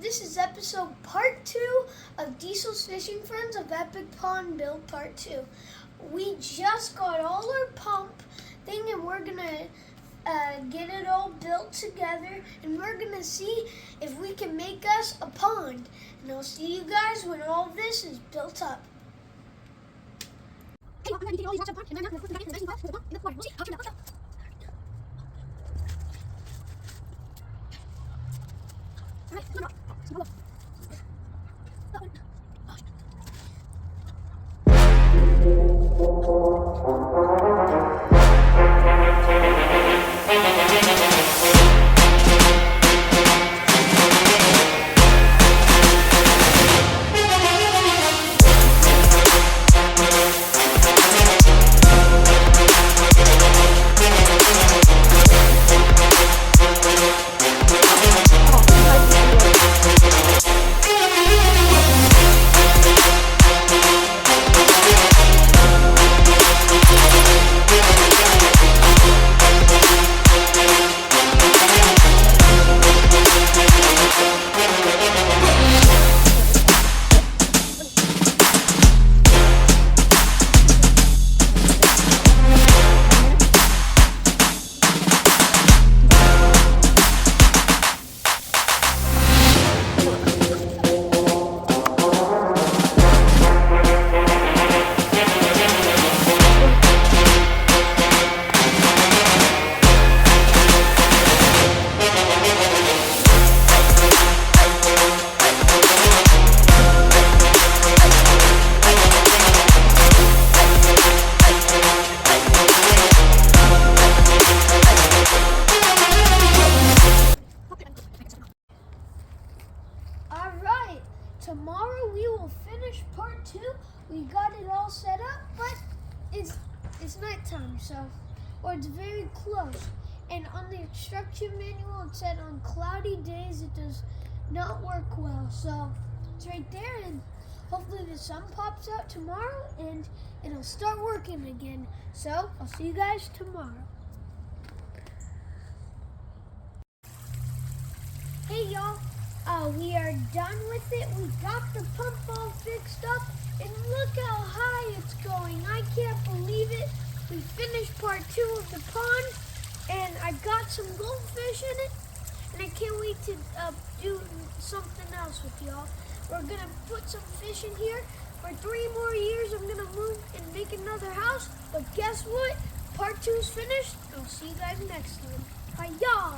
This is episode part 2 of Diesel's Fishing Friends of Epic Pond Build Part 2. We just got all our pump thing and we're going to get it all built together and we're going to see if we can make us a pond. And I'll see you guys when all this is built up. Tomorrow we will finish part 2. We got it all set up, but it's nighttime, or it's very close. And on the instruction manual it said on cloudy days it does not work well. So it's right there, and hopefully the sun pops out tomorrow and it'll start working again. So I'll see you guys tomorrow. Hey y'all. We are done with it. We got the pump all fixed up, and look how high it's going. I can't believe it. We finished part 2 of the pond, and I got some goldfish in it, and I can't wait to do something else with y'all. We're going to put some fish in here. For 3 more years, I'm going to move and make another house, but guess what? Part 2 is finished. I'll see you guys next time. Bye, y'all.